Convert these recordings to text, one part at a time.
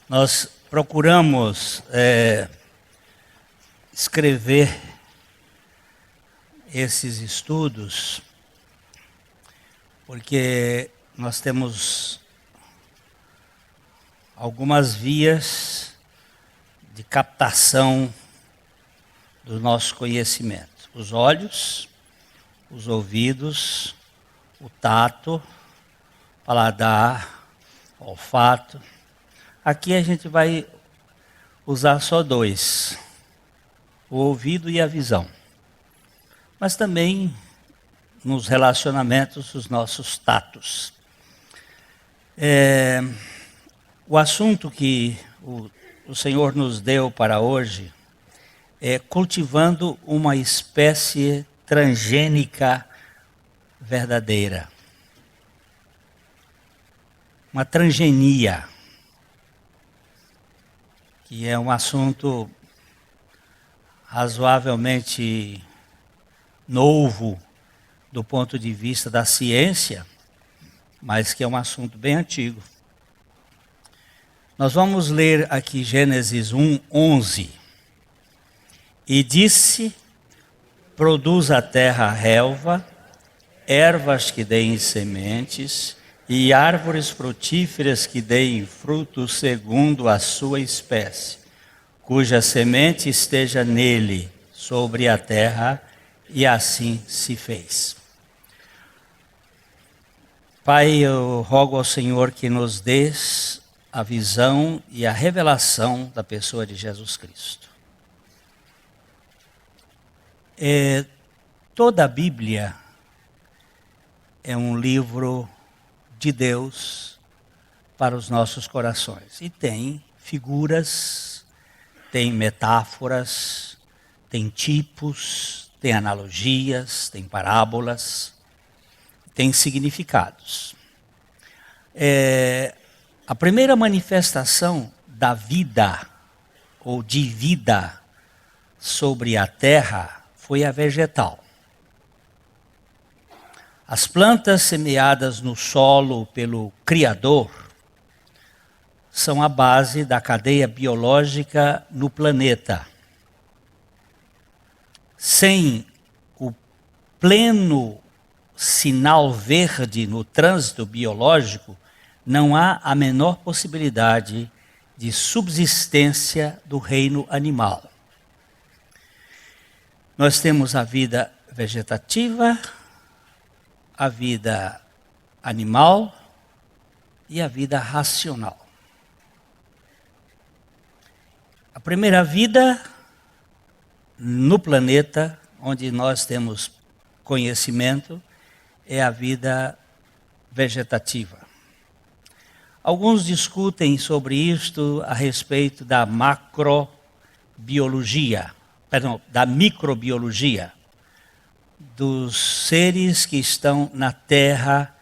Nós procuramos escrever esses estudos porque nós temos algumas vias de captação do nosso conhecimento. Os olhos, os ouvidos, o tato, paladar, olfato. Aqui a gente vai usar só dois, o ouvido e a visão. Mas também nos relacionamentos, os nossos tatos. O assunto que o Senhor nos deu para hoje é cultivando uma espécie transgênica verdadeira. Uma transgenia, que é um assunto razoavelmente novo do ponto de vista da ciência, mas que é um assunto bem antigo. Nós vamos ler aqui Gênesis 1:11. E disse: produz a terra relva, ervas que deem sementes, e árvores frutíferas que deem frutos segundo a sua espécie, cuja semente esteja nele, sobre a terra, e assim se fez. Pai, eu rogo ao Senhor que nos dês a visão e a revelação da pessoa de Jesus Cristo. Toda a Bíblia é um livro de Deus para os nossos corações. E tem figuras, tem metáforas, tem tipos, tem analogias, tem parábolas, tem significados. A primeira manifestação da vida, ou de vida, sobre a terra foi a vegetal. As plantas semeadas no solo pelo Criador são a base da cadeia biológica no planeta. Sem o pleno sinal verde no trânsito biológico, não há a menor possibilidade de subsistência do reino animal. Nós temos a vida vegetativa, a vida animal e a vida racional. A primeira vida no planeta, onde nós temos conhecimento, é a vida vegetativa. Alguns discutem sobre isto a respeito da da microbiologia, dos seres que estão na Terra,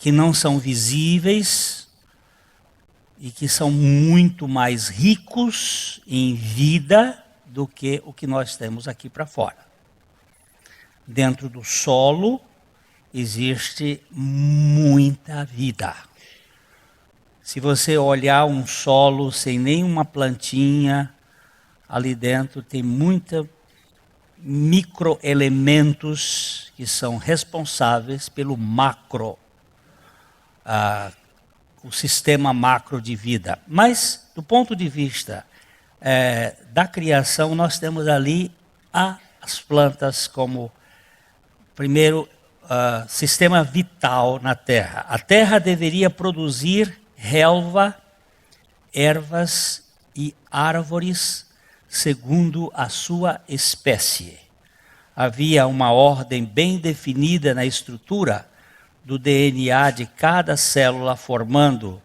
que não são visíveis e que são muito mais ricos em vida do que o que nós temos aqui para fora. Dentro do solo existe muita vida. Se você olhar um solo sem nenhuma plantinha, ali dentro tem muita microelementos que são responsáveis pelo macro, o sistema macro de vida. Mas, do ponto de vista da criação, nós temos ali as plantas como, primeiro, sistema vital na terra. A terra deveria produzir relva, ervas e árvores segundo a sua espécie. Havia uma ordem bem definida na estrutura do DNA de cada célula, formando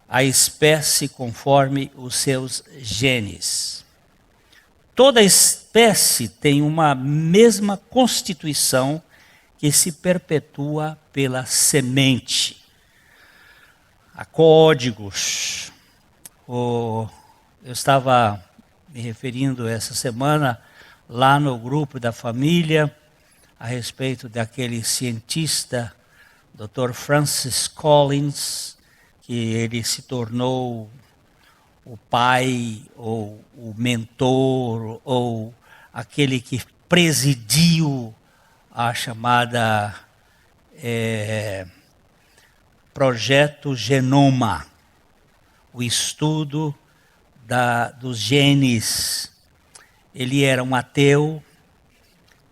a espécie conforme os seus genes. Toda espécie tem uma mesma constituição que se perpetua pela semente. Há códigos. Eu estava me referindo essa semana lá no grupo da família a respeito daquele cientista, Dr. Francis Collins, que ele se tornou o pai, ou o mentor, ou aquele que presidiu a chamada Projeto Genoma, o estudo dos genes. Ele era um ateu,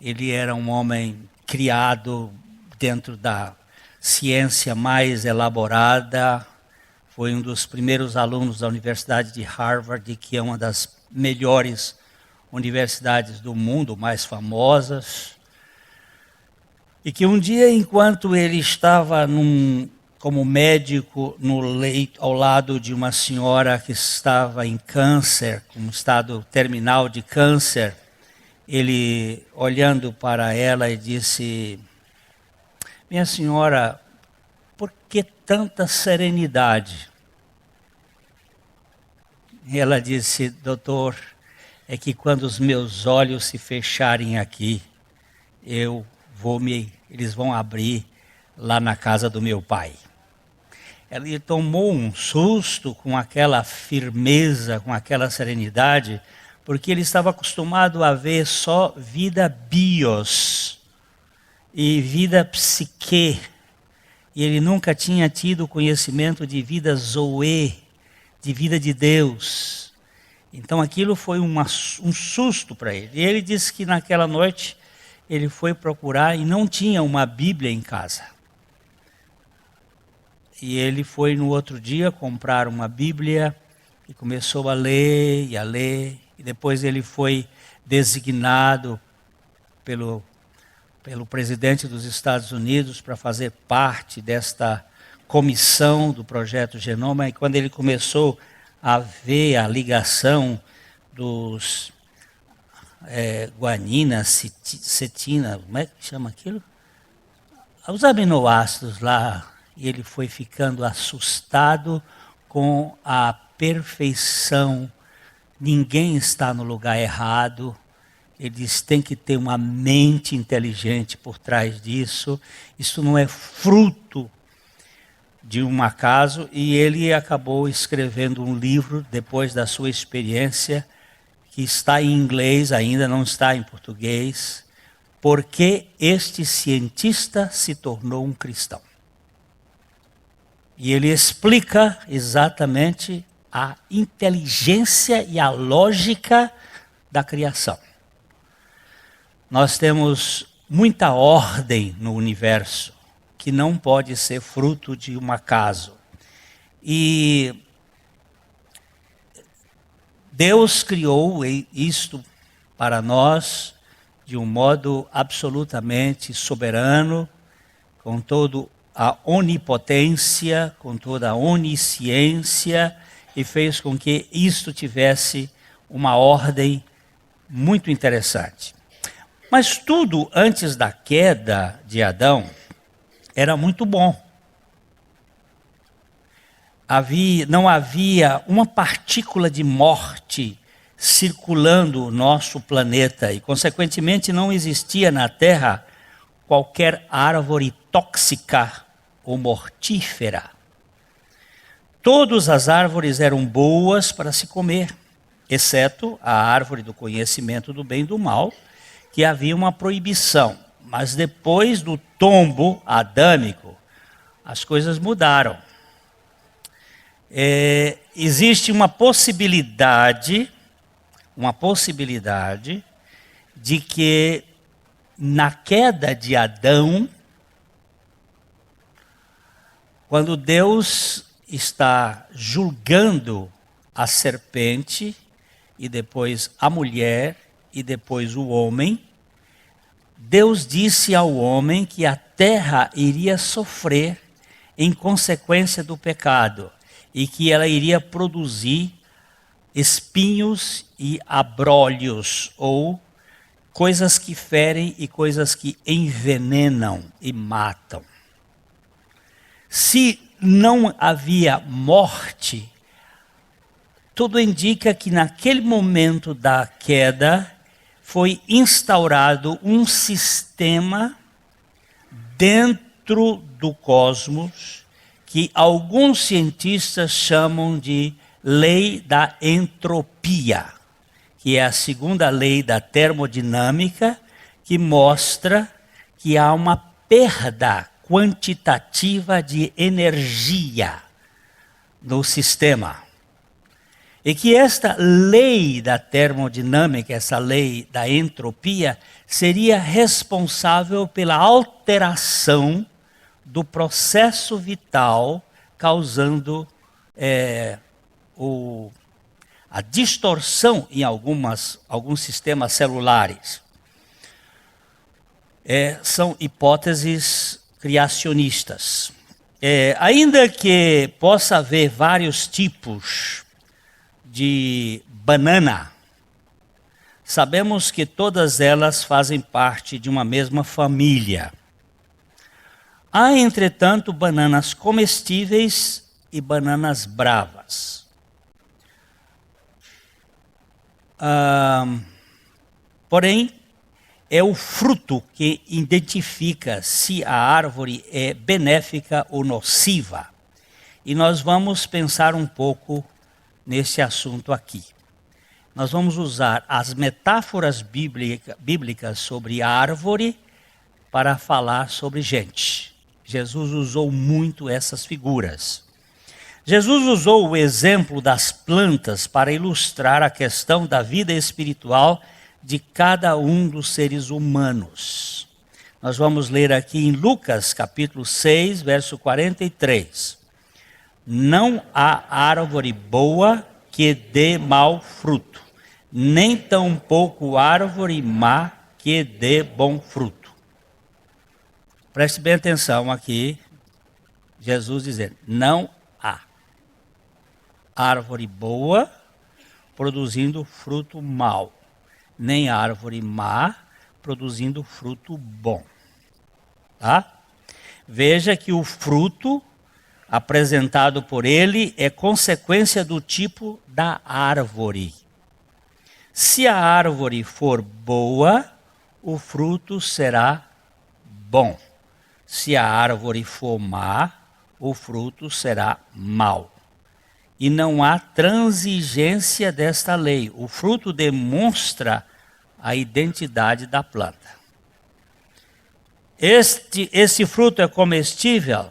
ele era um homem criado dentro da ciência mais elaborada, foi um dos primeiros alunos da Universidade de Harvard, que é uma das melhores universidades do mundo, mais famosas. E que um dia, enquanto ele estava como médico no leito, ao lado de uma senhora que estava em câncer, com um estado terminal de câncer, ele, olhando para ela, e disse: minha senhora, por que tanta serenidade? E ela disse: doutor, é que quando os meus olhos se fecharem aqui, eles vão abrir lá na casa do meu pai. Ele tomou um susto com aquela firmeza, com aquela serenidade, porque ele estava acostumado a ver só vida bios e vida psique. E ele nunca tinha tido conhecimento de vida zoe, de vida de Deus. Então aquilo foi um susto para ele. E ele disse que naquela noite ele foi procurar e não tinha uma Bíblia em casa. E ele foi no outro dia comprar uma Bíblia e começou a ler e a ler. E depois ele foi designado pelo presidente dos Estados Unidos para fazer parte desta comissão do Projeto Genoma. E quando ele começou a ver a ligação dos guanina, cetina, como é que chama aquilo? Os aminoácidos lá, e ele foi ficando assustado com a perfeição. Ninguém está no lugar errado. Ele diz: tem que ter uma mente inteligente por trás disso. Isso não é fruto de um acaso. E ele acabou escrevendo um livro depois da sua experiência, que está em inglês, ainda não está em português. Por que este cientista se tornou um cristão? E ele explica exatamente a inteligência e a lógica da criação. Nós temos muita ordem no universo que não pode ser fruto de um acaso. E Deus criou isto para nós de um modo absolutamente soberano, com toda a onipotência, com toda a onisciência, e fez com que isto tivesse uma ordem muito interessante. Mas tudo antes da queda de Adão era muito bom. Não havia uma partícula de morte circulando o nosso planeta e, consequentemente, não existia na Terra qualquer árvore tóxica ou mortífera. Todas as árvores eram boas para se comer, exceto a árvore do conhecimento do bem e do mal, que havia uma proibição. Mas depois do tombo adâmico, as coisas mudaram. Existe uma possibilidade de que na queda de Adão, quando Deus está julgando a serpente, e depois a mulher, e depois o homem, Deus disse ao homem que a terra iria sofrer em consequência do pecado, e que ela iria produzir espinhos e abrolhos, ou coisas que ferem e coisas que envenenam e matam. Se não havia morte, tudo indica que naquele momento da queda foi instaurado um sistema dentro do cosmos que alguns cientistas chamam de lei da entropia, que é a segunda lei da termodinâmica, que mostra que há uma perda quantitativa de energia no sistema. E que esta lei da termodinâmica, essa lei da entropia, seria responsável pela alteração do processo vital, causando a distorção em alguns sistemas celulares. São hipóteses criacionistas. Ainda que possa haver vários tipos de banana, sabemos que todas elas fazem parte de uma mesma família. Há, entretanto, bananas comestíveis e bananas bravas. Porém, é o fruto que identifica se a árvore é benéfica ou nociva. E nós vamos pensar um pouco nesse assunto aqui. Nós vamos usar as metáforas bíblicas sobre árvore para falar sobre gente. Jesus usou muito essas figuras. Jesus usou o exemplo das plantas para ilustrar a questão da vida espiritual de cada um dos seres humanos. Nós vamos ler aqui em Lucas, capítulo 6, verso 43. Não há árvore boa que dê mau fruto, nem tampouco árvore má que dê bom fruto. Preste bem atenção aqui, Jesus dizendo, não há árvore boa produzindo fruto mau, nem árvore má produzindo fruto bom. Tá? Veja que o fruto apresentado por ele é consequência do tipo da árvore. Se a árvore for boa, o fruto será bom. Se a árvore for má, o fruto será mau. E não há transigência desta lei. O fruto demonstra a identidade da planta. Esse fruto é comestível?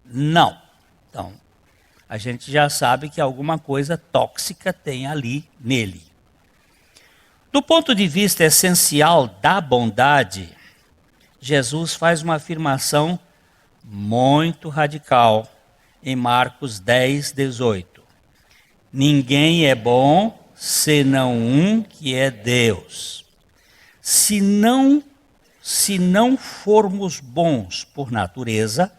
Não. Então, a gente já sabe que alguma coisa tóxica tem ali nele. Do ponto de vista essencial da bondade, Jesus faz uma afirmação muito radical em Marcos 10, 18. Ninguém é bom senão um que é Deus. Se não formos bons por natureza,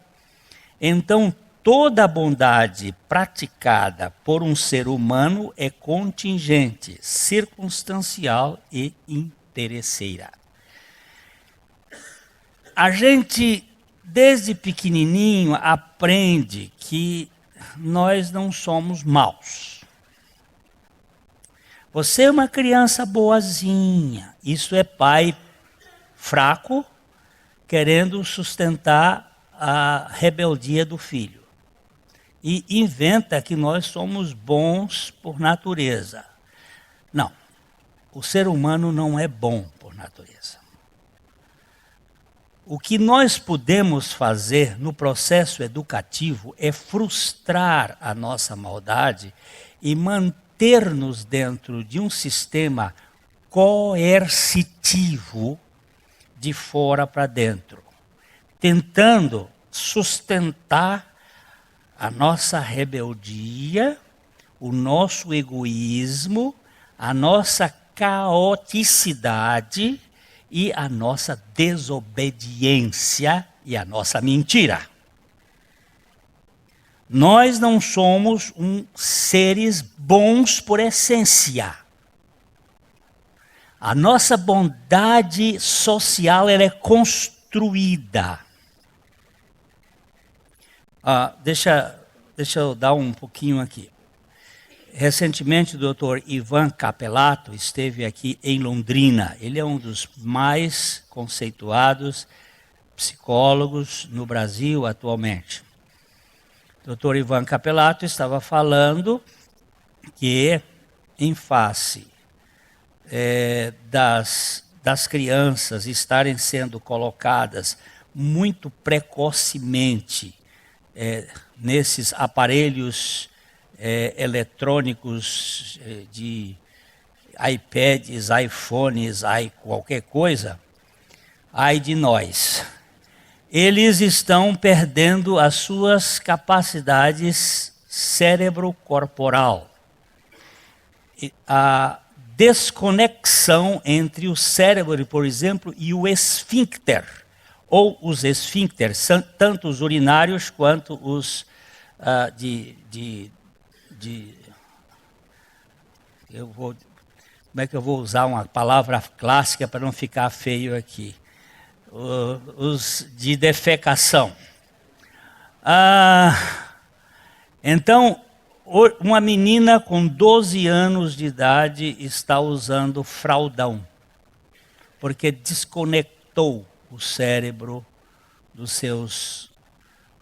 então toda a bondade praticada por um ser humano é contingente, circunstancial e interesseira. A gente, desde pequenininho, aprende que nós não somos maus. Você é uma criança boazinha. Isso é pai fraco querendo sustentar a rebeldia do filho. E inventa que nós somos bons por natureza. Não, o ser humano não é bom por natureza. O que nós podemos fazer no processo educativo é frustrar a nossa maldade e manter-nos dentro de um sistema coercitivo de fora para dentro, tentando sustentar a nossa rebeldia, o nosso egoísmo, a nossa caoticidade e a nossa desobediência e a nossa mentira. Nós não somos seres bons por essência. A nossa bondade social ela é construída. Deixa eu dar um pouquinho aqui. Recentemente, o Dr. Ivan Capelato esteve aqui em Londrina. Ele é um dos mais conceituados psicólogos no Brasil atualmente. O Dr. Ivan Capelato estava falando que, em face das crianças estarem sendo colocadas muito precocemente nesses aparelhos eletrônicos de iPads, iPhones, qualquer coisa, ai de nós. Eles estão perdendo as suas capacidades cérebro-corporal. A desconexão entre o cérebro, por exemplo, e o esfíncter, ou os esfíncteres, tanto os urinários quanto os como é que eu vou usar uma palavra clássica para não ficar feio aqui? Os de defecação. Então, uma menina com 12 anos de idade está usando fraldão, porque desconectou o cérebro dos seus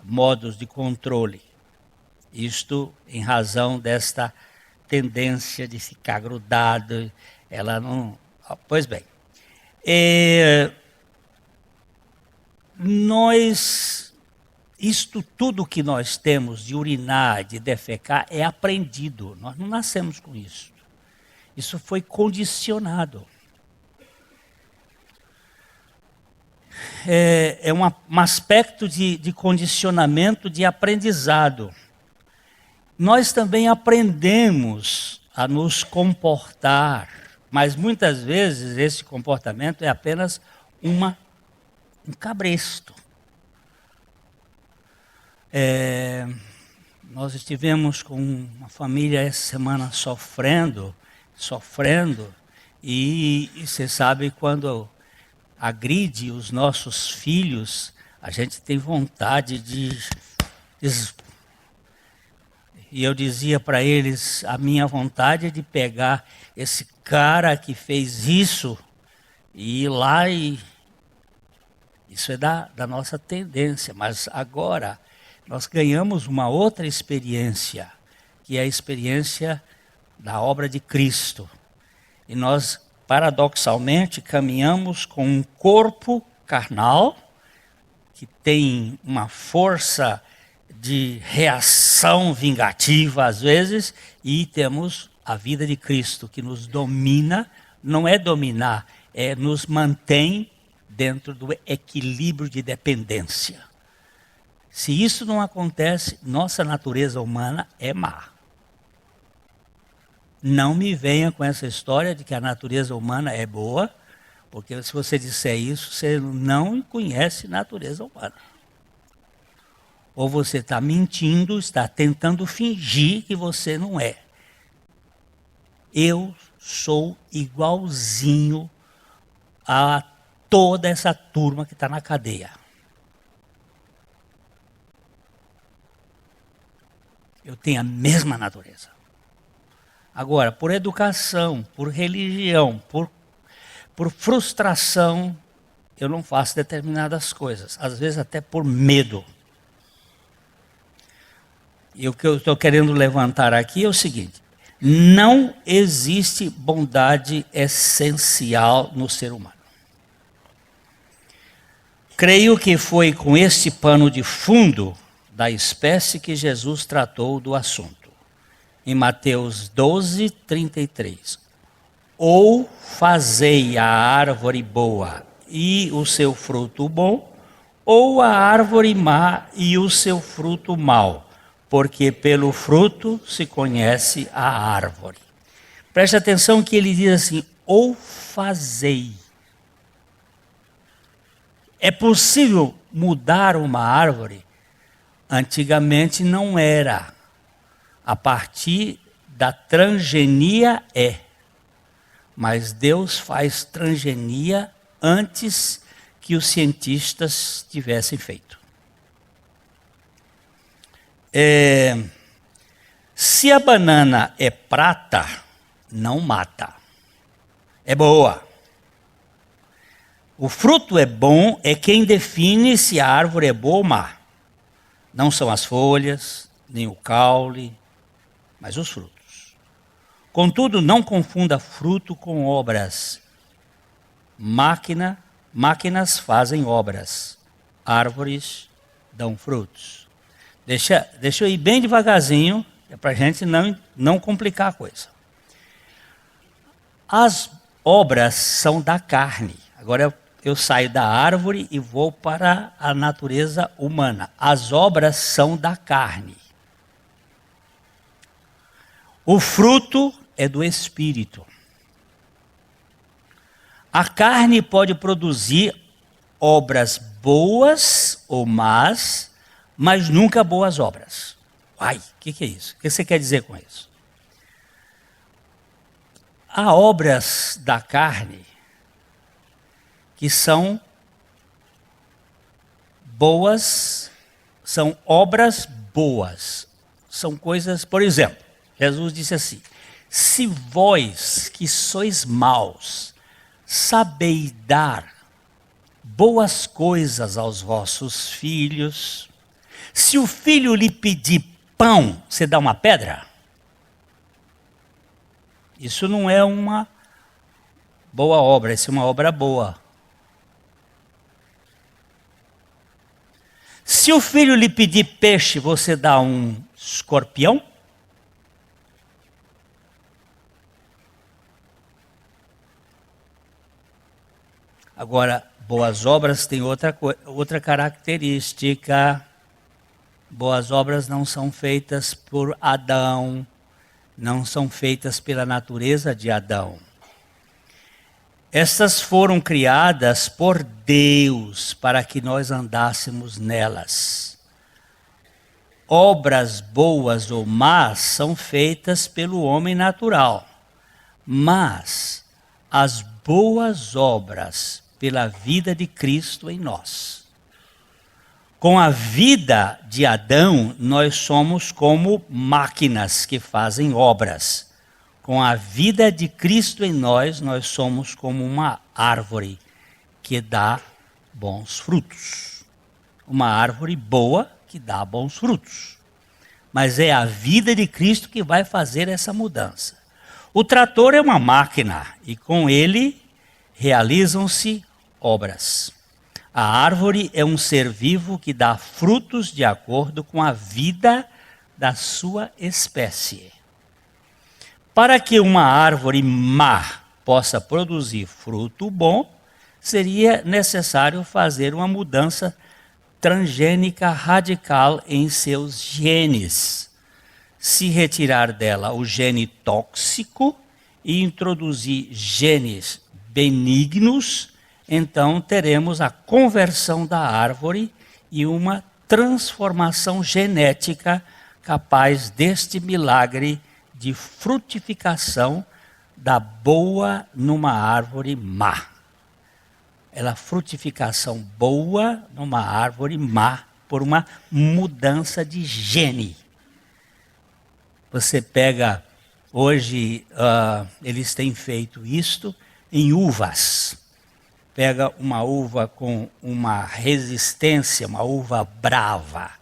modos de controle. Isto em razão desta tendência de ficar grudado. Ela não... Pois bem. Isto tudo que nós temos de urinar, de defecar, é aprendido. Nós não nascemos com isso. Isso foi condicionado. É um aspecto de condicionamento, de aprendizado. Nós também aprendemos a nos comportar, mas muitas vezes esse comportamento é apenas um cabresto. Nós estivemos com uma família essa semana sofrendo, e você sabe, quando agride os nossos filhos, a gente tem vontade de... E eu dizia para eles, a minha vontade é de pegar esse cara que fez isso e ir lá e... Isso é da nossa tendência, mas agora nós ganhamos uma outra experiência, que é a experiência da obra de Cristo. E nós, paradoxalmente, caminhamos com um corpo carnal, que tem uma força de reação vingativa às vezes, e temos a vida de Cristo, que nos domina, não é dominar, nos mantém dentro do equilíbrio de dependência. Se isso não acontece, nossa natureza humana é má. Não me venha com essa história de que a natureza humana é boa, porque se você disser isso, você não conhece natureza humana. Ou você está mentindo, está tentando fingir que você não é. Eu sou igualzinho a toda essa turma que está na cadeia. Eu tenho a mesma natureza. Agora, por educação, por religião, por frustração, eu não faço determinadas coisas. Às vezes até por medo. E o que eu estou querendo levantar aqui é o seguinte: não existe bondade essencial no ser humano. Creio que foi com este pano de fundo da espécie que Jesus tratou do assunto. Em Mateus 12, 33. Ou fazei a árvore boa e o seu fruto bom, ou a árvore má e o seu fruto mau, porque pelo fruto se conhece a árvore. Preste atenção que ele diz assim, ou fazei. É possível mudar uma árvore? Antigamente não era. A partir da transgenia é. Mas Deus faz transgenia antes que os cientistas tivessem feito. Se a banana é prata, não mata. É boa. O fruto é bom, é quem define se a árvore é boa ou má. Não são as folhas, nem o caule, mas os frutos. Contudo, não confunda fruto com obras. Máquinas fazem obras, árvores dão frutos. Deixa eu ir bem devagarzinho, para a gente não complicar a coisa. As obras são da carne. Agora eu saio da árvore e vou para a natureza humana. As obras são da carne. O fruto é do Espírito. A carne pode produzir obras boas ou más, mas nunca boas obras. Uai, o que é isso? O que você quer dizer com isso? Há obras da carne que são boas, são obras boas. São coisas, por exemplo, Jesus disse assim: se vós que sois maus, sabeis dar boas coisas aos vossos filhos, se o filho lhe pedir pão, você dá uma pedra? Isso não é uma boa obra, isso é uma obra boa. Se o filho lhe pedir peixe, você dá um escorpião? Agora, boas obras têm outra característica. Boas obras não são feitas por Adão, não são feitas pela natureza de Adão. Estas foram criadas por Deus para que nós andássemos nelas. Obras boas ou más são feitas pelo homem natural, mas as boas obras pela vida de Cristo em nós. Com a vida de Adão, nós somos como máquinas que fazem obras. Com a vida de Cristo em nós, nós somos como uma árvore que dá bons frutos. Uma árvore boa que dá bons frutos. Mas é a vida de Cristo que vai fazer essa mudança. O trator é uma máquina e com ele realizam-se obras. A árvore é um ser vivo que dá frutos de acordo com a vida da sua espécie. Para que uma árvore má possa produzir fruto bom, seria necessário fazer uma mudança transgênica radical em seus genes. Se retirar dela o gene tóxico e introduzir genes benignos, então teremos a conversão da árvore e uma transformação genética capaz deste milagre de frutificação da boa numa árvore má. Ela frutificação boa numa árvore má por uma mudança de gene. Você pega, hoje eles têm feito isto em uvas. Pega uma uva com uma resistência, uma uva brava,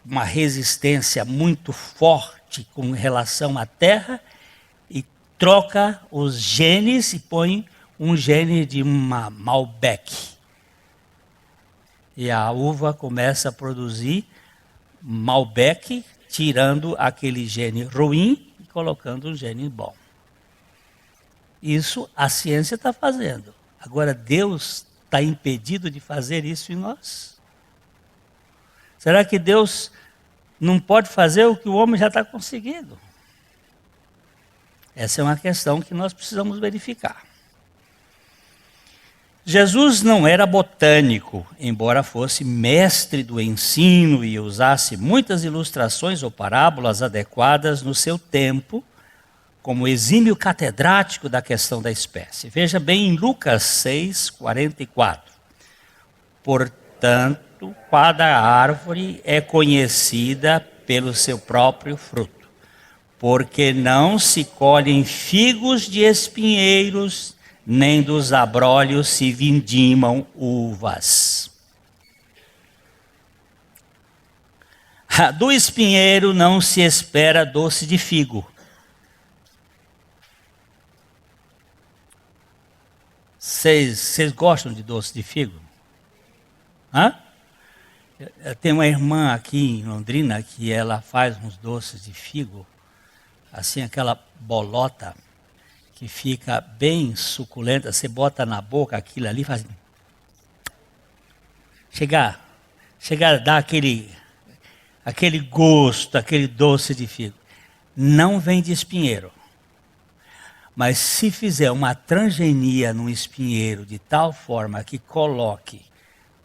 uma resistência muito forte com relação à terra, e troca os genes e põe um gene de uma Malbec. E a uva começa a produzir Malbec, tirando aquele gene ruim e colocando um gene bom. Isso a ciência está fazendo. Agora, Deus está impedido de fazer isso em nós? Será que Deus não pode fazer o que o homem já está conseguindo? Essa é uma questão que nós precisamos verificar. Jesus não era botânico, embora fosse mestre do ensino e usasse muitas ilustrações ou parábolas adequadas no seu tempo, como exímio catedrático da questão da espécie. Veja bem em Lucas 6:44. Portanto, cada árvore é conhecida pelo seu próprio fruto, porque não se colhem figos de espinheiros, nem dos abrolhos se vindimam uvas. Do espinheiro não se espera doce de figo, Vocês gostam de doce de figo? Hã? Eu tenho uma irmã aqui em Londrina que ela faz uns doces de figo, assim aquela bolota que fica bem suculenta, você bota na boca aquilo ali, faz... Chega a dar aquele gosto, aquele doce de figo. Não vem de espinheiro. Mas se fizer uma transgenia no espinheiro de tal forma que coloque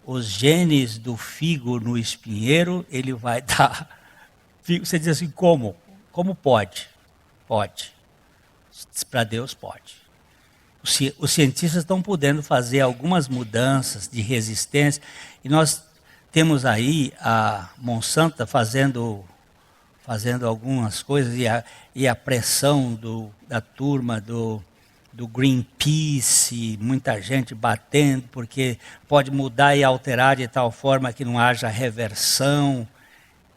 os genes do figo no espinheiro, ele vai dar figo. Você diz assim, como? Como pode? Pode. Para Deus pode. Os cientistas estão podendo fazer algumas mudanças de resistência, e nós temos aí a Monsanto fazendo algumas coisas, e a pressão da turma do Greenpeace, muita gente batendo, porque pode mudar e alterar de tal forma que não haja reversão.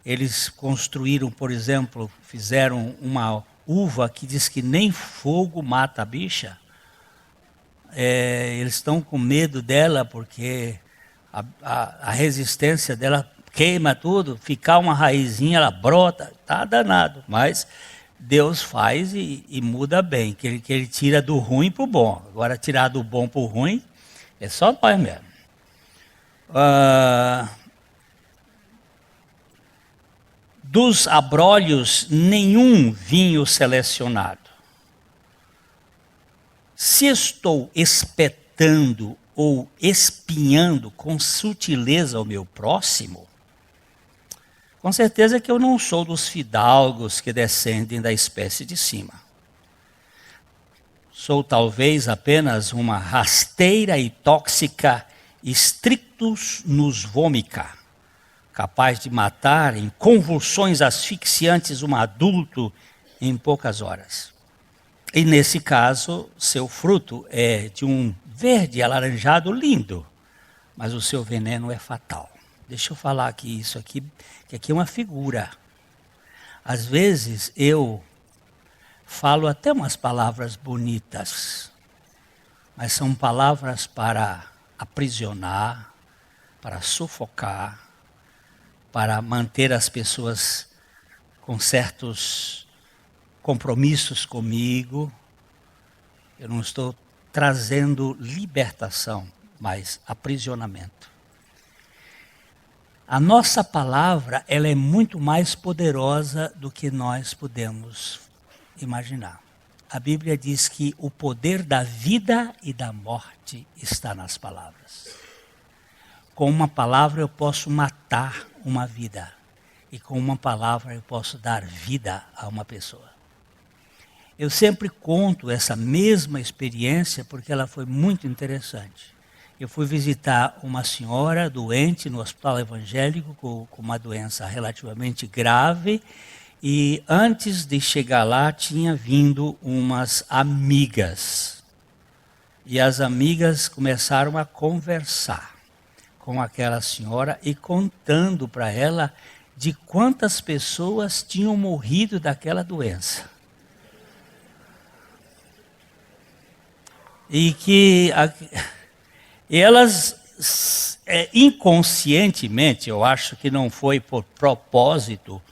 Eles construíram, por exemplo, fizeram uma uva que diz que nem fogo mata a bicha. Eles estão com medo dela porque a resistência dela queima tudo, ficar uma raizinha, ela brota, tá danado. Mas Deus faz e muda bem, que ele tira do ruim para o bom. Agora, tirar do bom para o ruim, é só nós mesmo. Dos abrolhos, nenhum vinho selecionado. Se estou espetando ou espinhando com sutileza o meu próximo, com certeza que eu não sou dos fidalgos que descendem da espécie de cima. Sou talvez apenas uma rasteira e tóxica strictus nos vomica, capaz de matar em convulsões asfixiantes um adulto em poucas horas. E nesse caso, seu fruto é de um verde alaranjado lindo, mas o seu veneno é fatal. Deixa eu falar aqui isso aqui, que aqui é uma figura. Às vezes eu falo até umas palavras bonitas, mas são palavras para aprisionar, para sufocar, para manter as pessoas com certos compromissos comigo. Eu não estou trazendo libertação, mas aprisionamento. A nossa palavra, ela é muito mais poderosa do que nós podemos imaginar. A Bíblia diz que o poder da vida e da morte está nas palavras. Com uma palavra eu posso matar uma vida, e com uma palavra eu posso dar vida a uma pessoa. Eu sempre conto essa mesma experiência porque ela foi muito interessante. Eu fui visitar uma senhora doente no hospital evangélico com uma doença relativamente grave, e antes de chegar lá tinha vindo umas amigas. E as amigas começaram a conversar com aquela senhora e contando para ela de quantas pessoas tinham morrido daquela doença. E que elas, inconscientemente, eu acho que não foi por propósito,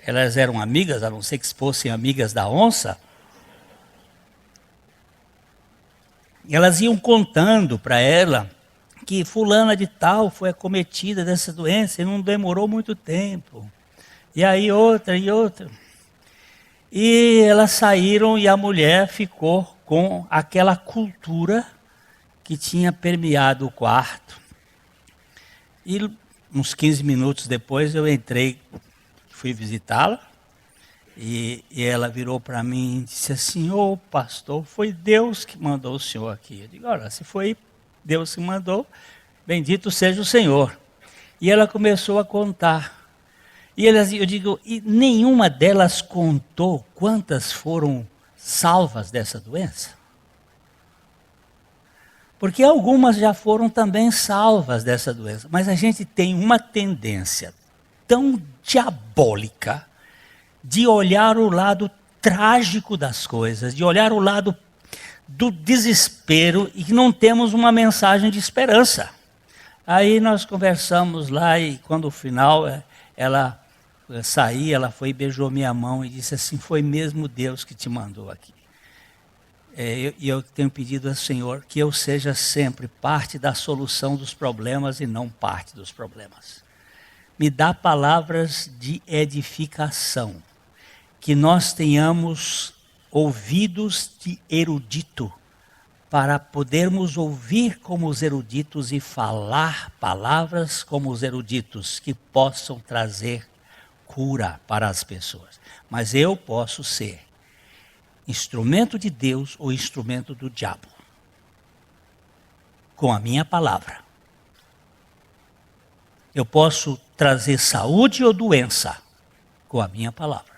elas eram amigas, a não ser que fossem amigas da onça, elas iam contando para ela que fulana de tal foi acometida dessa doença e não demorou muito tempo. E aí outra e outra. E elas saíram e a mulher ficou com aquela cultura que tinha permeado o quarto. E uns 15 minutos depois eu entrei, fui visitá-la, e ela virou para mim e disse assim: ô pastor, foi Deus que mandou o senhor aqui. Eu digo: ora, se foi Deus que mandou, bendito seja o Senhor. E ela começou a contar. E eu digo, e nenhuma delas contou quantas foram salvas dessa doença? Porque algumas já foram também salvas dessa doença. Mas a gente tem uma tendência tão diabólica de olhar o lado trágico das coisas, de olhar o lado do desespero e que não temos uma mensagem de esperança. Aí nós conversamos lá e quando no final ela saí, ela foi e beijou minha mão e disse assim, foi mesmo Deus que te mandou aqui. E eu tenho pedido ao Senhor que eu seja sempre parte da solução dos problemas e não parte dos problemas. Me dá palavras de edificação, que nós tenhamos ouvidos de erudito, para podermos ouvir como os eruditos e falar palavras como os eruditos, que possam trazer cura para as pessoas. Mas eu posso ser instrumento de Deus ou instrumento do diabo, com a minha palavra. Eu posso trazer saúde ou doença com a minha palavra.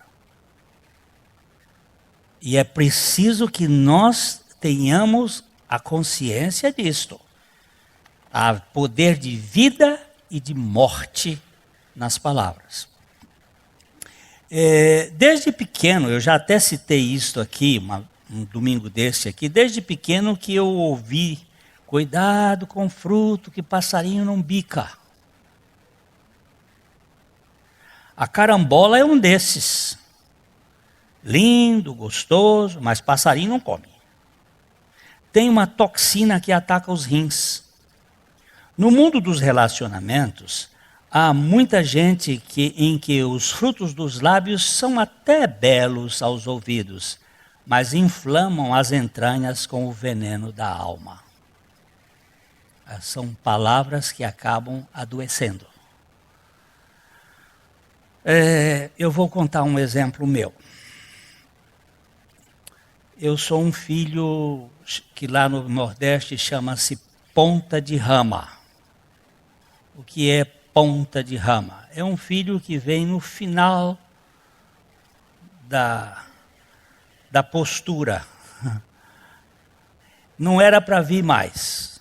E é preciso que nós tenhamos a consciência disto. Há poder de vida e de morte nas palavras. Desde pequeno, eu já até citei isto aqui, um domingo desse aqui, desde pequeno que eu ouvi, cuidado com fruto que passarinho não bica. A carambola é um desses. Lindo, gostoso, mas passarinho não come. Tem uma toxina que ataca os rins. No mundo dos relacionamentos, há muita gente em que os frutos dos lábios são até belos aos ouvidos, mas inflamam as entranhas com o veneno da alma. São palavras que acabam adoecendo. Eu vou contar um exemplo meu. Eu sou um filho que lá no Nordeste chama-se ponta de rama. O que é ponta de rama? É um filho que vem no final da postura. Não era para vir mais.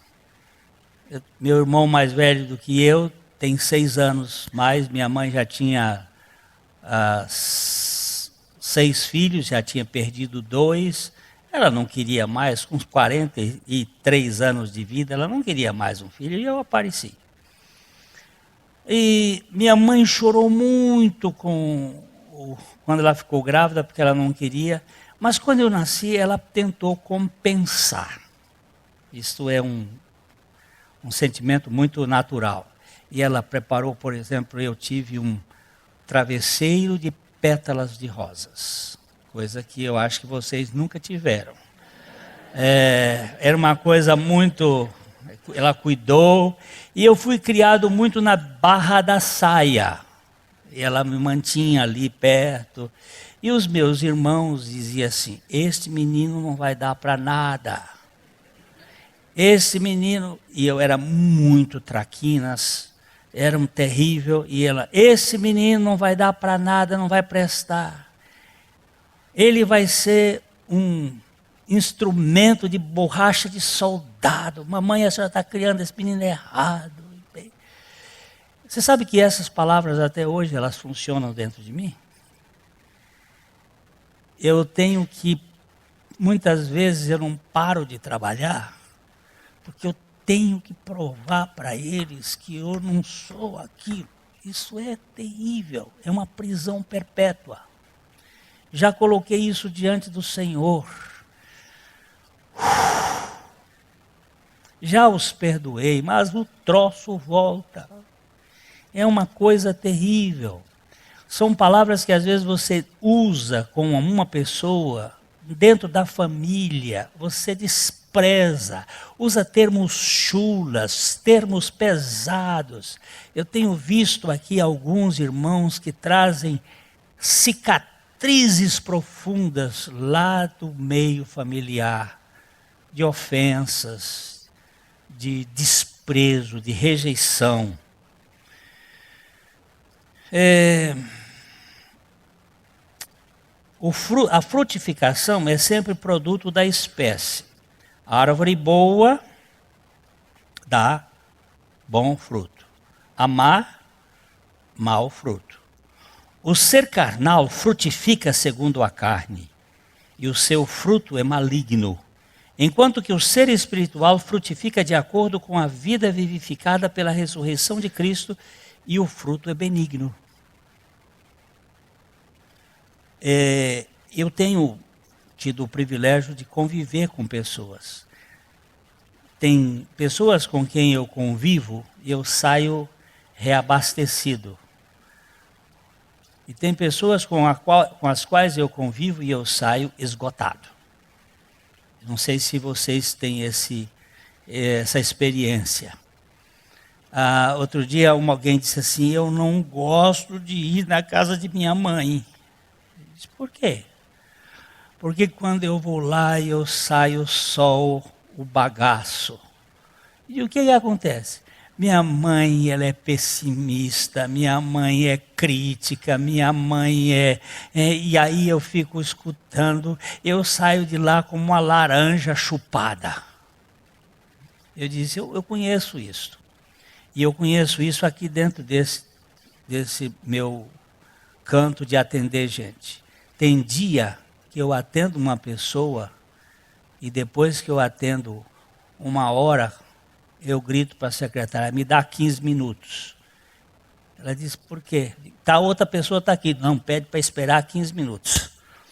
Meu irmão mais velho do que eu tem 6 anos mais. Minha mãe já tinha 6 filhos, já tinha perdido 2. Ela não queria mais, com 43 anos de vida, ela não queria mais um filho, e eu apareci. E minha mãe chorou muito quando ela ficou grávida, porque ela não queria. Mas quando eu nasci, ela tentou compensar. Isto é um sentimento muito natural. E ela preparou, por exemplo, eu tive um travesseiro de pétalas de rosas. Coisa que eu acho que vocês nunca tiveram. Era uma coisa muito... Ela cuidou, e eu fui criado muito na barra da saia. E ela me mantinha ali perto. E os meus irmãos diziam assim, este menino não vai dar para nada. Esse menino... E eu era muito traquinas, era um terrível. E ela, esse menino não vai dar para nada, não vai prestar. Ele vai ser um instrumento de borracha de soldado. Mamãe, a senhora está criando esse menino errado. Você sabe que essas palavras até hoje elas funcionam dentro de mim? Eu tenho que, muitas vezes eu não paro de trabalhar, porque eu tenho que provar para eles que eu não sou aquilo. Isso é terrível, é uma prisão perpétua. Já coloquei isso diante do Senhor. Já os perdoei, mas o troço volta. É uma coisa terrível. São palavras que às vezes você usa com uma pessoa, dentro da família, você despreza, usa termos chulas, termos pesados. Eu tenho visto aqui alguns irmãos que trazem cicatrizes profundas lá do meio familiar, de ofensas, de desprezo, de rejeição. A frutificação é sempre produto da espécie. A árvore boa dá bom fruto. A má, mau fruto. O ser carnal frutifica segundo a carne, e o seu fruto é maligno. enquanto que o ser espiritual frutifica de acordo com a vida vivificada pela ressurreição de Cristo e o fruto é benigno. Eu tenho tido o privilégio de conviver com pessoas. Tem pessoas com quem eu convivo e eu saio reabastecido. E tem pessoas com as quais eu convivo e eu saio esgotado. Não sei se vocês têm essa experiência. Outro dia alguém disse assim, eu não gosto de ir na casa de minha mãe. Eu disse, por quê? Porque quando eu vou lá eu saio só o bagaço. E o que acontece? Minha mãe, ela é pessimista, minha mãe é crítica, minha mãe e aí eu fico escutando, eu saio de lá como uma laranja chupada. Eu disse, eu conheço isso. E eu conheço isso aqui dentro desse meu canto de atender gente. Tem dia que eu atendo uma pessoa e depois que eu atendo 1 hora, eu grito para a secretária, me dá 15 minutos. Ela disse, por quê? Outra pessoa está aqui. Não, pede para esperar 15 minutos.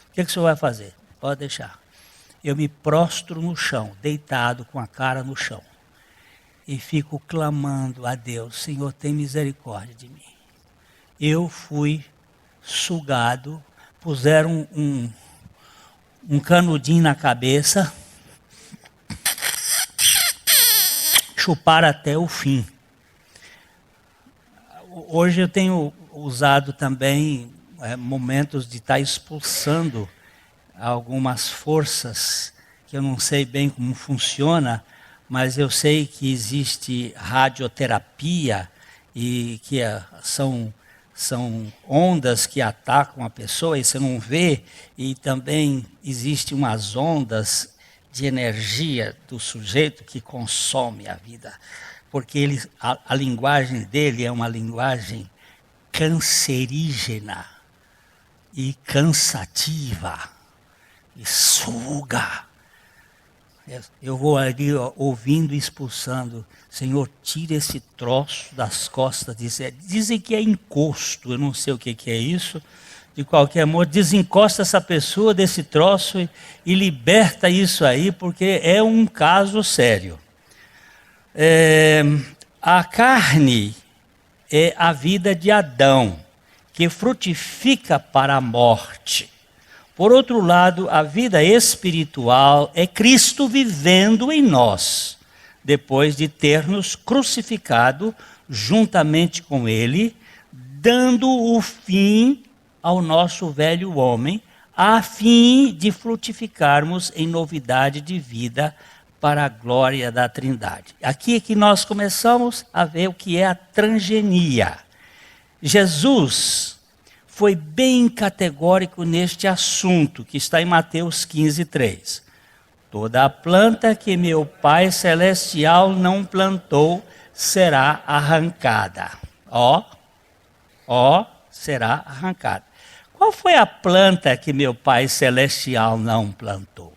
O que o senhor vai fazer? Pode deixar. Eu me prostro no chão, deitado com a cara no chão. E fico clamando a Deus, Senhor, tem misericórdia de mim. Eu fui sugado, puseram um canudinho na cabeça, chupar até o fim. Hoje eu tenho usado também momentos de estar expulsando algumas forças que eu não sei bem como funciona, mas eu sei que existe radioterapia e que são ondas que atacam a pessoa e você não vê, e também existem umas ondas de energia do sujeito que consome a vida, porque a linguagem dele é uma linguagem cancerígena e cansativa, e suga. Eu vou ali ouvindo e expulsando, Senhor, tira esse troço das costas. Dizem que é encosto, eu não sei o que é isso. De qualquer modo, desencosta essa pessoa desse troço e liberta isso aí, porque é um caso sério. A carne é a vida de Adão, que frutifica para a morte. Por outro lado, a vida espiritual é Cristo vivendo em nós, depois de ter nos crucificado juntamente com Ele, dando o fim ao nosso velho homem, a fim de frutificarmos em novidade de vida para a glória da Trindade. Aqui é que nós começamos a ver o que é a transgenia. Jesus foi bem categórico neste assunto, que está em Mateus 15:3. Toda a planta que meu Pai Celestial não plantou será arrancada. Será arrancada. Qual foi a planta que meu Pai Celestial não plantou?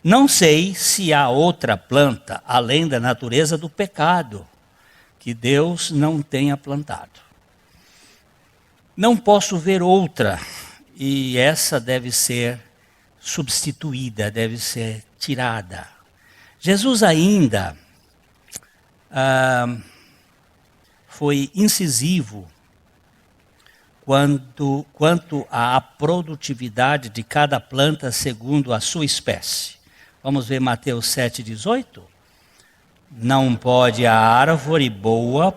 Não sei se há outra planta, além da natureza do pecado, que Deus não tenha plantado. Não posso ver outra, e essa deve ser substituída, deve ser tirada. Jesus ainda foi incisivo quanto à produtividade de cada planta segundo a sua espécie. Vamos ver Mateus 7,18? Não pode a árvore boa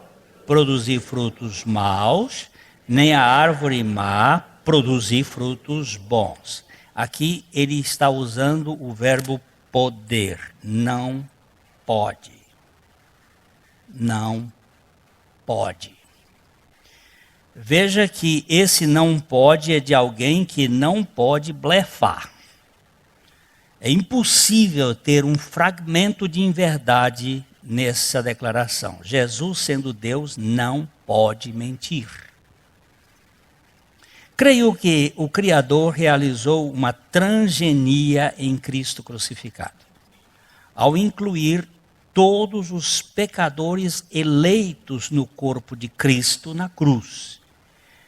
produzir frutos maus, nem a árvore má produzir frutos bons. Aqui ele está usando o verbo poder. Não pode. Não pode. Veja que esse não pode é de alguém que não pode blefar. É impossível ter um fragmento de inverdade nessa declaração. Jesus, sendo Deus, não pode mentir. Creio que o Criador realizou uma transgenia em Cristo crucificado. ao incluir todos os pecadores eleitos no corpo de Cristo na cruz.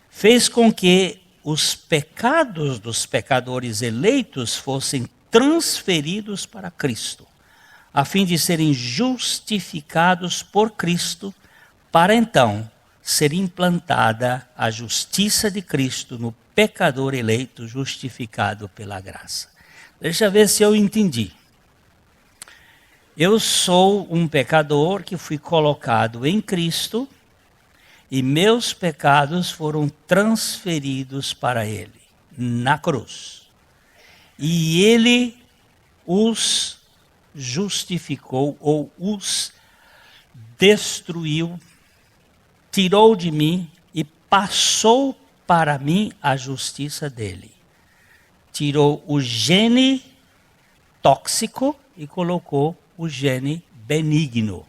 Fez com que os pecados dos pecadores eleitos fossem transferidos para Cristo, a fim de serem justificados por Cristo, para então ser implantada a justiça de Cristo no pecador eleito, justificado pela graça. Deixa eu ver se eu entendi. Eu sou um pecador que fui colocado em Cristo e meus pecados foram transferidos para Ele, na cruz. E Ele os justificou ou os destruiu, tirou de mim e passou para mim a justiça dele. Tirou o gene tóxico e colocou o gene benigno.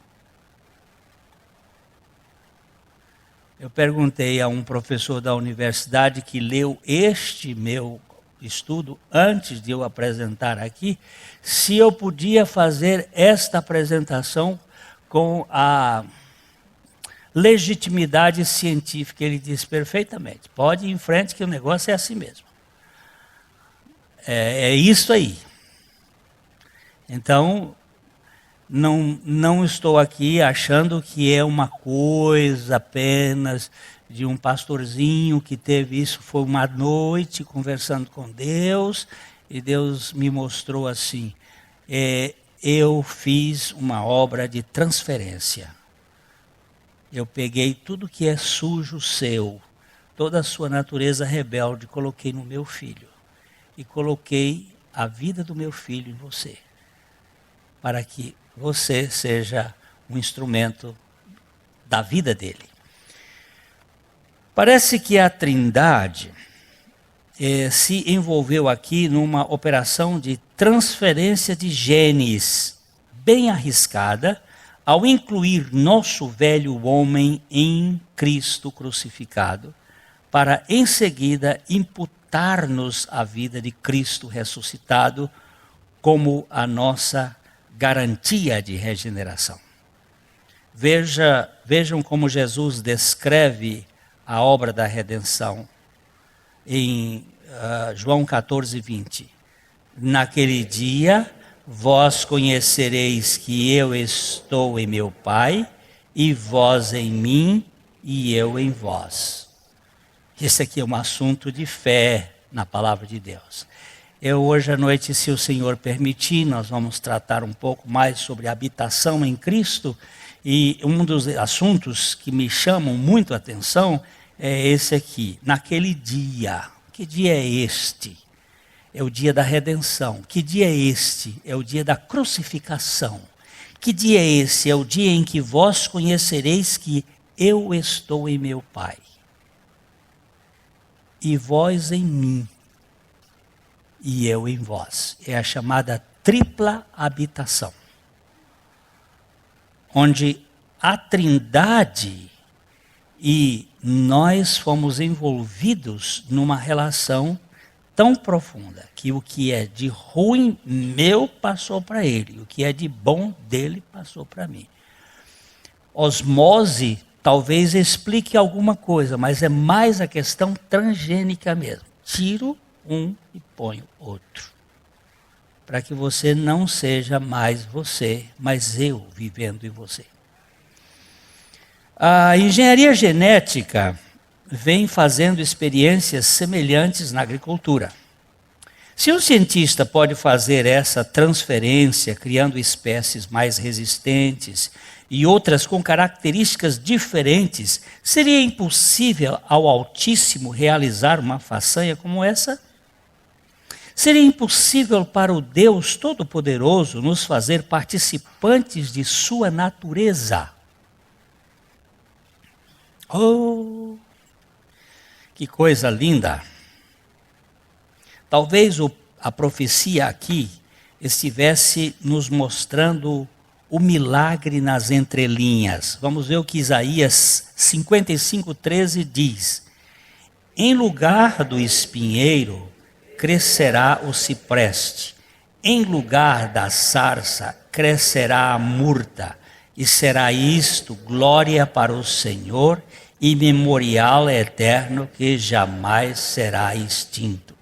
Eu perguntei a um professor da universidade que leu este meu estudo antes de eu apresentar aqui, se eu podia fazer esta apresentação com a legitimidade científica. Ele disse perfeitamente, pode ir em frente que o negócio é assim mesmo. É isso aí. Então, não estou aqui achando que é uma coisa apenas de um pastorzinho que teve isso, foi uma noite conversando com Deus, e Deus me mostrou assim, eu fiz uma obra de transferência. Eu peguei tudo que é sujo seu, toda a sua natureza rebelde, coloquei no meu filho. E coloquei a vida do meu filho em você, para que você seja um instrumento da vida dele. Parece que a Trindade se envolveu aqui numa operação de transferência de genes bem arriscada, ao incluir nosso velho homem em Cristo crucificado, para em seguida imputar-nos a vida de Cristo ressuscitado como a nossa garantia de regeneração. Vejam como Jesus descreve a obra da redenção em João 14, 20. Naquele dia, vós conhecereis que eu estou em meu Pai, e vós em mim, e eu em vós. Esse aqui é um assunto de fé na palavra de Deus. Hoje à noite, se o Senhor permitir, nós vamos tratar um pouco mais sobre a habitação em Cristo, e um dos assuntos que me chamam muito a atenção é esse aqui, naquele dia. Que dia é este? É o dia da redenção. Que dia é este? É o dia da crucificação. Que dia é esse? É o dia em que vós conhecereis que eu estou em meu Pai, e vós em mim, e eu em vós. É a chamada tripla habitação, onde a Trindade e nós fomos envolvidos numa relação tão profunda, que o que é de ruim meu passou para ele, o que é de bom dele passou para mim. Osmose talvez explique alguma coisa, mas é mais a questão transgênica mesmo. Tiro um e ponho outro, para que você não seja mais você, mas eu vivendo em você. A engenharia genética vem fazendo experiências semelhantes na agricultura. Se um cientista pode fazer essa transferência, criando espécies mais resistentes e outras com características diferentes, seria impossível ao Altíssimo realizar uma façanha como essa? Seria impossível para o Deus Todo-Poderoso nos fazer participantes de sua natureza? Oh, que coisa linda! Talvez a profecia aqui estivesse nos mostrando o milagre nas entrelinhas. Vamos ver o que Isaías 55:13 diz. Em lugar do espinheiro crescerá o cipreste, Em lugar da sarça crescerá a murta, e será isto glória para o Senhor e memorial eterno que jamais será extinto.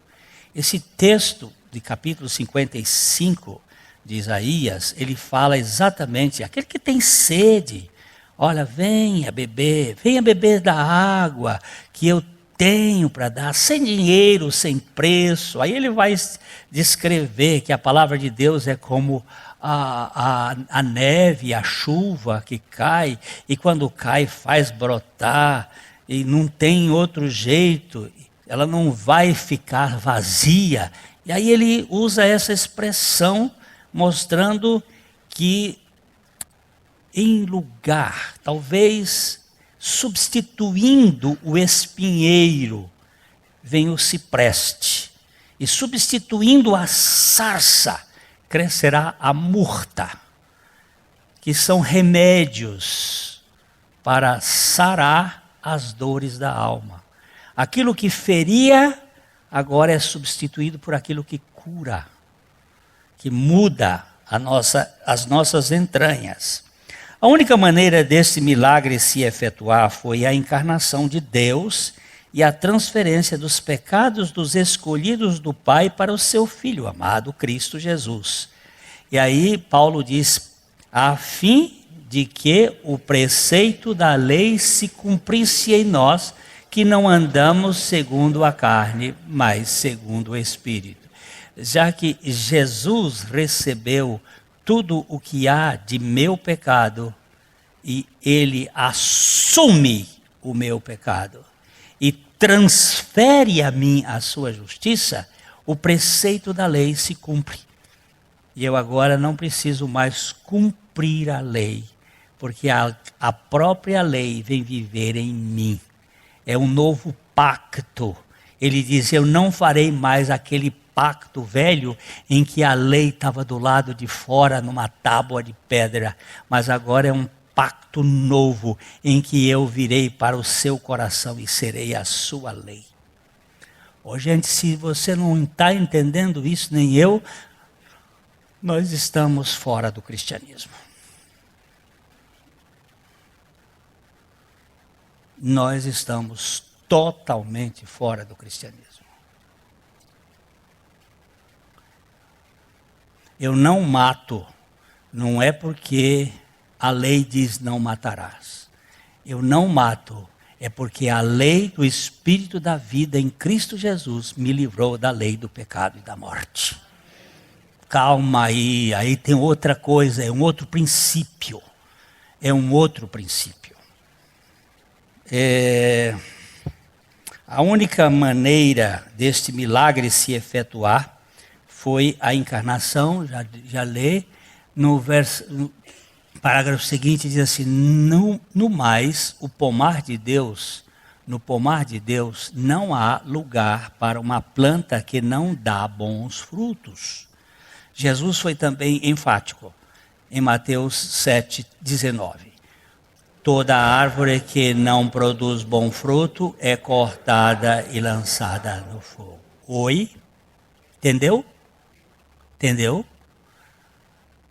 Esse texto de capítulo 55 de Isaías, ele fala exatamente, aquele que tem sede, olha, venha beber da água que eu tenho para dar, sem dinheiro, sem preço. Aí ele vai descrever que a palavra de Deus é como a neve, a chuva que cai, e quando cai faz brotar, e não tem outro jeito, ela não vai ficar vazia. E aí ele usa essa expressão, mostrando que em lugar, talvez substituindo o espinheiro, vem o cipreste. E substituindo a sarça, crescerá a murta, que são remédios para sarar as dores da alma. Aquilo que feria, agora é substituído por aquilo que cura, que muda as nossas entranhas. A única maneira desse milagre se efetuar foi a encarnação de Deus e a transferência dos pecados dos escolhidos do Pai para o seu Filho amado, Cristo Jesus. E aí Paulo diz, a fim de que o preceito da lei se cumprisse em nós, que não andamos segundo a carne, mas segundo o Espírito. Já que Jesus recebeu tudo o que há de meu pecado, e ele assume o meu pecado, e transfere a mim a sua justiça, o preceito da lei se cumpre. E eu agora não preciso mais cumprir a lei, porque a própria lei vem viver em mim. É um novo pacto. Ele diz, eu não farei mais aquele pacto velho em que a lei estava do lado de fora numa tábua de pedra, mas agora é um pacto novo em que eu virei para o seu coração e serei a sua lei. Ô, gente, se você não está entendendo isso, nem eu, nós estamos fora do cristianismo. Nós estamos totalmente fora do cristianismo. Eu não mato, não é porque a lei diz não matarás. Eu não mato, é porque a lei do Espírito da vida em Cristo Jesus me livrou da lei do pecado e da morte. Calma aí tem outra coisa, é um outro princípio. É um outro princípio. A única maneira deste milagre se efetuar foi a encarnação, já lê, no parágrafo seguinte diz assim, no mais, no pomar de Deus não há lugar para uma planta que não dá bons frutos. Jesus foi também enfático, em Mateus 7,19. Toda árvore que não produz bom fruto é cortada e lançada no fogo. Oi? Entendeu? Entendeu?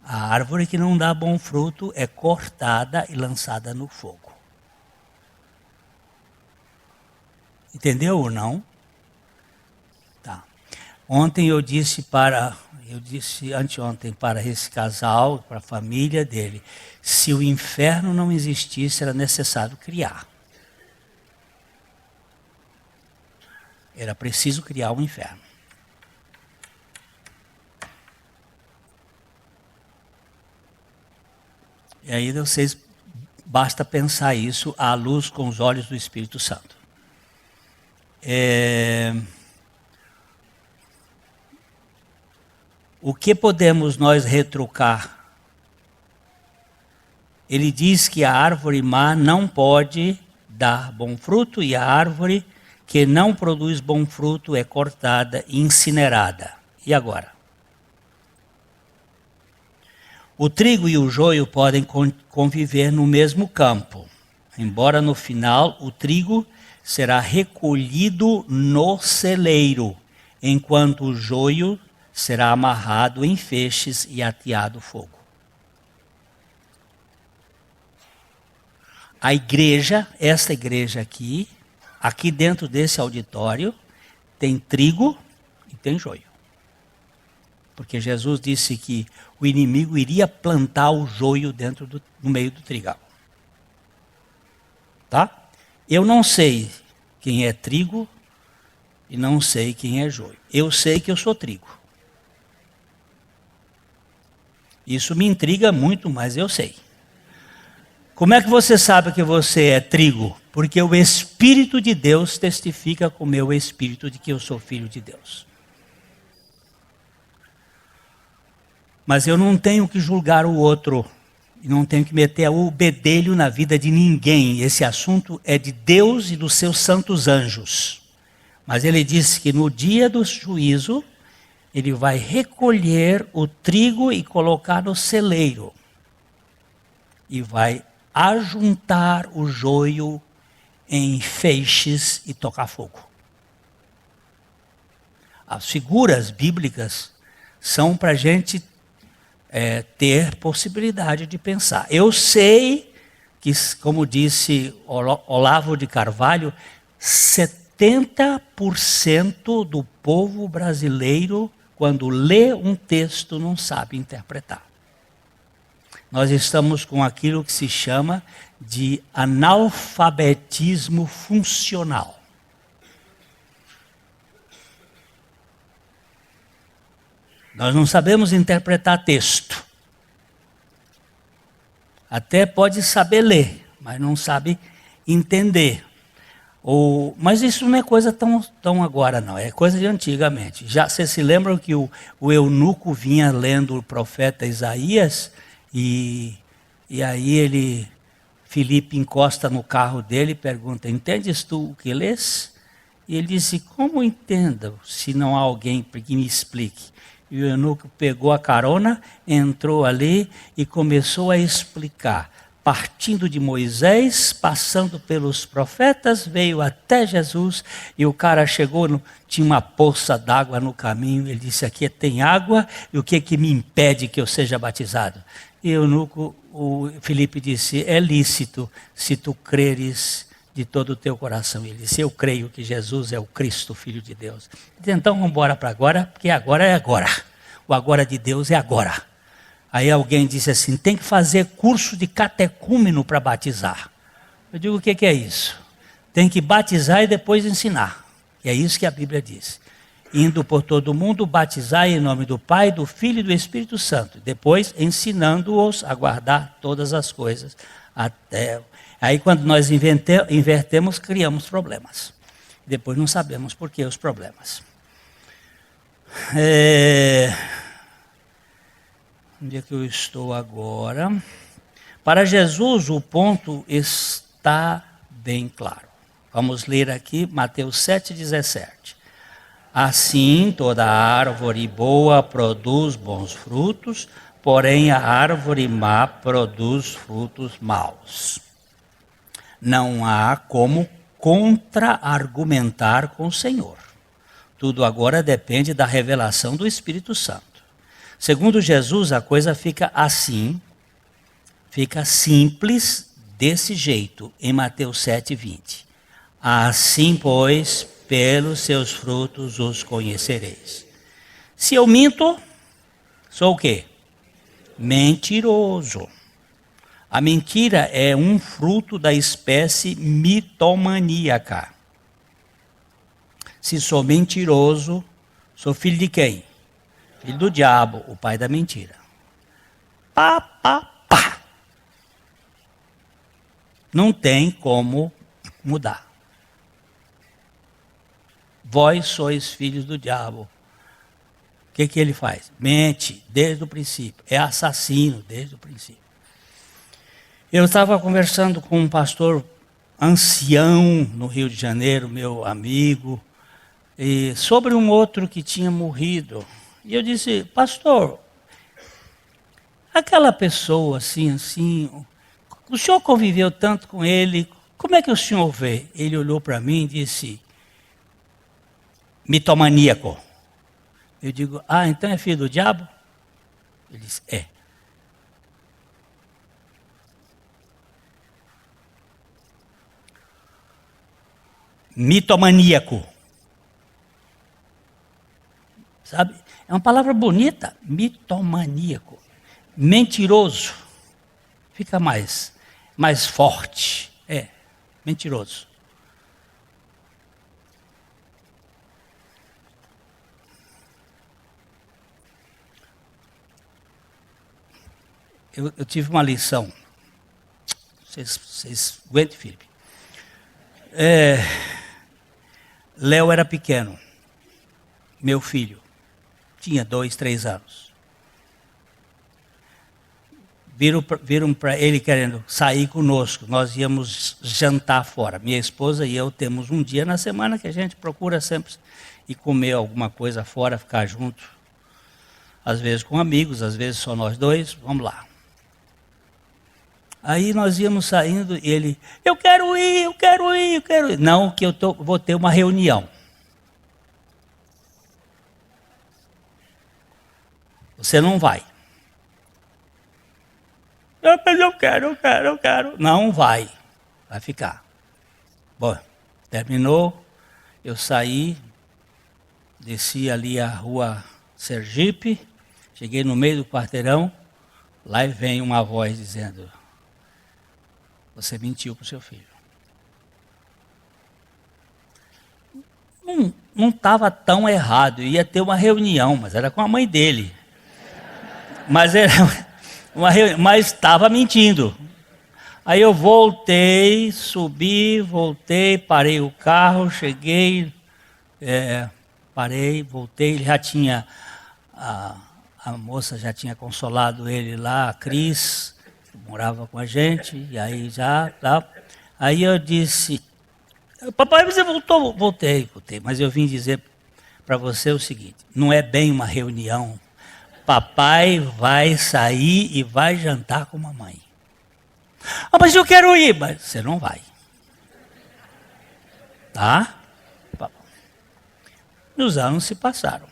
A árvore que não dá bom fruto é cortada e lançada no fogo. Entendeu ou não? Tá. Anteontem para esse casal, para a família dele, se o inferno não existisse, era necessário criar. Era preciso criar um inferno. E aí vocês, basta pensar isso à luz com os olhos do Espírito Santo. O que podemos nós retrucar? Ele diz que a árvore má não pode dar bom fruto e a árvore que não produz bom fruto é cortada e incinerada. E agora? O trigo e o joio podem conviver no mesmo campo, embora no final o trigo será recolhido no celeiro, enquanto o joio será amarrado em feixes e ateado fogo. A igreja, esta igreja aqui dentro desse auditório, tem trigo e tem joio. Porque Jesus disse que o inimigo iria plantar o joio no meio do trigal. Tá? Eu não sei quem é trigo e não sei quem é joio. Eu sei que eu sou trigo. Isso me intriga muito, mas eu sei. Como é que você sabe que você é trigo? Porque o Espírito de Deus testifica com o meu espírito de que eu sou filho de Deus. Mas eu não tenho que julgar o outro. E não tenho que meter o bedelho na vida de ninguém. Esse assunto é de Deus e dos seus santos anjos. Mas ele disse que no dia do juízo, ele vai recolher o trigo e colocar no celeiro. E vai ajuntar o joio em feixes e tocar fogo. As figuras bíblicas são para a gente ter possibilidade de pensar. Eu sei que, como disse Olavo de Carvalho, 70% do povo brasileiro, quando lê um texto, não sabe interpretar. Nós estamos com aquilo que se chama de analfabetismo funcional. Nós não sabemos interpretar texto. Até pode saber ler, mas não sabe entender. Mas isso não é coisa tão agora, não. É coisa de antigamente. Já vocês se lembram que o eunuco vinha lendo o profeta Isaías e aí Filipe encosta no carro dele e pergunta: entendes tu o que lês? E ele disse: como entendo se não há alguém que me explique? E o eunuco pegou a carona, entrou ali e começou a explicar. Partindo de Moisés, passando pelos profetas, veio até Jesus. E o cara chegou, tinha uma poça d'água no caminho. Ele disse: aqui tem água, e o que me impede que eu seja batizado? E o Filipe disse: é lícito, se tu creres de todo o teu coração. Ele disse: eu creio que Jesus é o Cristo, Filho de Deus. Então vamos embora para agora, porque agora é agora. O agora de Deus é agora. Aí alguém disse assim: tem que fazer curso de catecúmeno para batizar. Eu digo: o que é isso? Tem que batizar e depois ensinar. E é isso que a Bíblia diz. Indo por todo mundo, batizar em nome do Pai, do Filho e do Espírito Santo. Depois ensinando-os a guardar todas as coisas até... Aí quando nós invertemos, criamos problemas. Depois não sabemos por que os problemas. Onde é que eu estou agora? Para Jesus o ponto está bem claro. Vamos ler aqui Mateus 7,17. Assim toda árvore boa produz bons frutos, porém a árvore má produz frutos maus. Não há como contra-argumentar com o Senhor. Tudo agora depende da revelação do Espírito Santo. Segundo Jesus, a coisa fica assim, fica simples desse jeito, em Mateus 7,20. Assim, pois, pelos seus frutos os conhecereis. Se eu minto, sou o quê? Mentiroso. A mentira é um fruto da espécie mitomaníaca. Se sou mentiroso, sou filho de quem? Filho do diabo, o pai da mentira. Pá. Não tem como mudar. Vós sois filhos do diabo. O que ele faz? Mente desde o princípio. É assassino desde o princípio. Eu estava conversando com um pastor ancião no Rio de Janeiro, meu amigo, e sobre um outro que tinha morrido. E eu disse: pastor, aquela pessoa assim, o senhor conviveu tanto com ele, como é que o senhor vê? Ele olhou para mim e disse: mitomaníaco. Eu digo, ah, então é filho do diabo? Ele disse, é. Mitomaníaco. Sabe? É uma palavra bonita, mitomaníaco. Mentiroso. Fica mais forte. É, mentiroso. Eu tive uma lição. Vocês aguentem, Felipe. Léo era pequeno. Meu filho. Tinha 2, 3 anos. Viram para ele querendo sair conosco. Nós íamos jantar fora. Minha esposa e eu temos um dia na semana que a gente procura sempre ir comer alguma coisa fora, ficar junto. Às vezes com amigos, às vezes só nós dois. Vamos lá. Aí nós íamos saindo e ele, eu quero ir. Não, que vou ter uma reunião. Você não vai. Eu quero. Não vai. Vai ficar. Bom, terminou. Eu saí, desci ali a rua Sergipe, cheguei no meio do quarteirão, lá vem uma voz dizendo, você mentiu para o seu filho. Não estava tão errado, ia ter uma reunião, mas era com a mãe dele. Mas estava mentindo. Aí eu voltei, subi, parei o carro, cheguei, voltei, ele já tinha, a moça já tinha consolado ele lá, a Cris, que morava com a gente, e aí já, tá. Aí eu disse, papai, você voltou? Voltei, mas eu vim dizer para você o seguinte, não é bem uma reunião, papai vai sair e vai jantar com a mamãe. Ah, mas eu quero ir, mas você não vai. Tá? E os anos se passaram.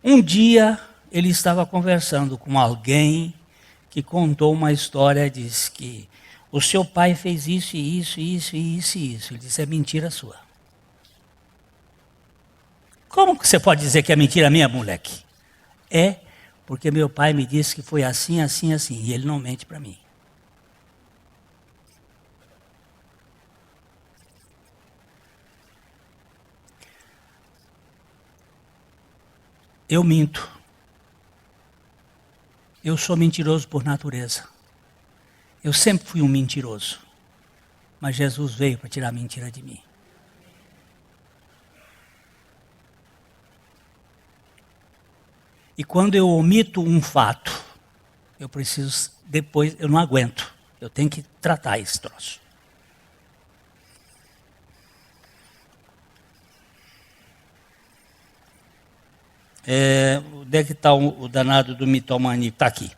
Um dia ele estava conversando com alguém que contou uma história, disse que o seu pai fez isso. Ele disse, é mentira sua. Como que você pode dizer que é mentira minha, moleque? É, porque meu pai me disse que foi assim, e ele não mente para mim. Eu minto. Eu sou mentiroso por natureza. Eu sempre fui um mentiroso. Mas Jesus veio para tirar a mentira de mim. E quando eu omito um fato, eu preciso, depois, eu não aguento. Eu tenho que tratar esse troço. Onde é que está o danado do mitomaníaco? Está aqui.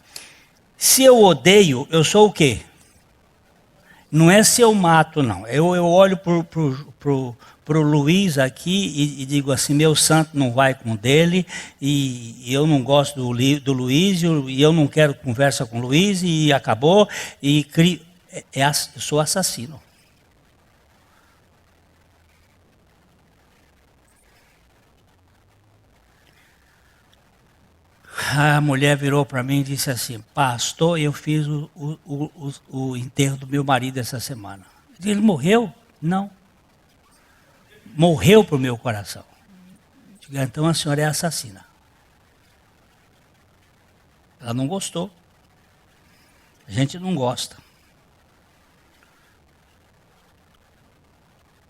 Se eu odeio, eu sou o quê? Não é se eu mato, não. Eu olho pro Luiz aqui e digo assim, meu santo não vai com o dele, e eu não gosto do Luiz, e eu não quero conversa com o Luiz, e acabou, e eu sou assassino. A mulher virou para mim e disse assim, pastor, eu fiz o enterro do meu marido essa semana. Ele morreu? Não. Morreu para o meu coração. Digo, então a senhora é assassina. Ela não gostou. A gente não gosta.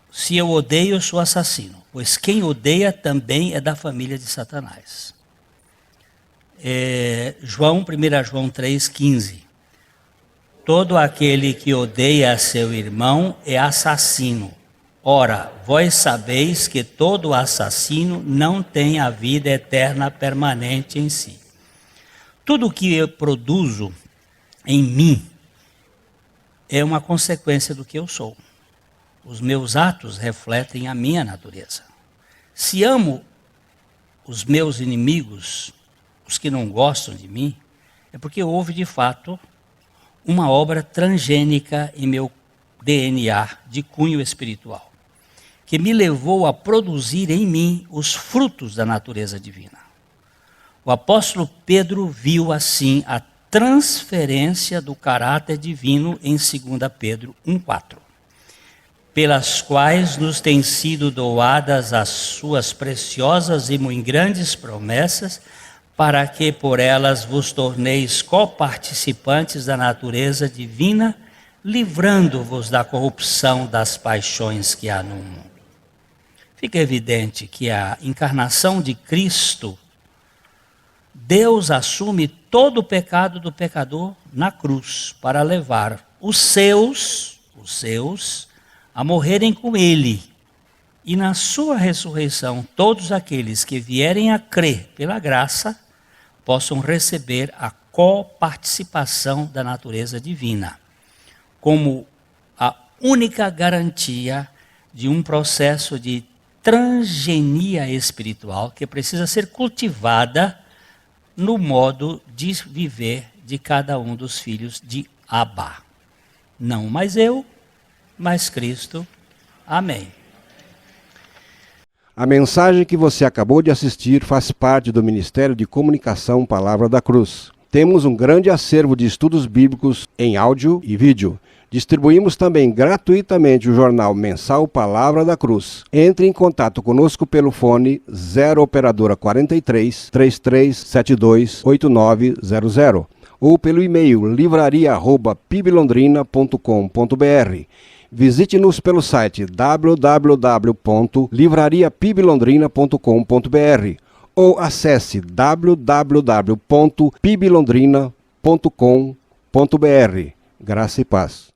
Se eu odeio, eu sou assassino. Pois quem odeia também é da família de Satanás. 1 João 3,15. Todo aquele que odeia seu irmão é assassino. Ora, vós sabeis que todo assassino não tem a vida eterna permanente em si. Tudo que eu produzo em mim é uma consequência do que eu sou. Os meus atos refletem a minha natureza. Se amo os meus inimigos, os que não gostam de mim, é porque houve de fato uma obra transgênica em meu DNA de cunho espiritual, que me levou a produzir em mim os frutos da natureza divina. O apóstolo Pedro viu assim a transferência do caráter divino em 2 Pedro 1,4, pelas quais nos têm sido doadas as suas preciosas e muito grandes promessas, para que por elas vos torneis coparticipantes da natureza divina, livrando-vos da corrupção das paixões que há no mundo. Fica evidente que a encarnação de Cristo, Deus assume todo o pecado do pecador na cruz, para levar os seus a morrerem com ele. E na sua ressurreição, todos aqueles que vierem a crer pela graça, possam receber a coparticipação da natureza divina, como a única garantia de um processo de transgenia espiritual que precisa ser cultivada no modo de viver de cada um dos filhos de Abba. Não mais eu, mas Cristo. Amém. A mensagem que você acabou de assistir faz parte do Ministério de Comunicação Palavra da Cruz. Temos um grande acervo de estudos bíblicos em áudio e vídeo. Distribuímos também gratuitamente o jornal mensal Palavra da Cruz. Entre em contato conosco pelo fone 0 operadora 43 3372 8900 ou pelo e-mail livraria@piblondrina.com.br. Visite-nos pelo site www.livrariapiblondrina.com.br ou acesse www.piblondrina.com.br. Graça e paz.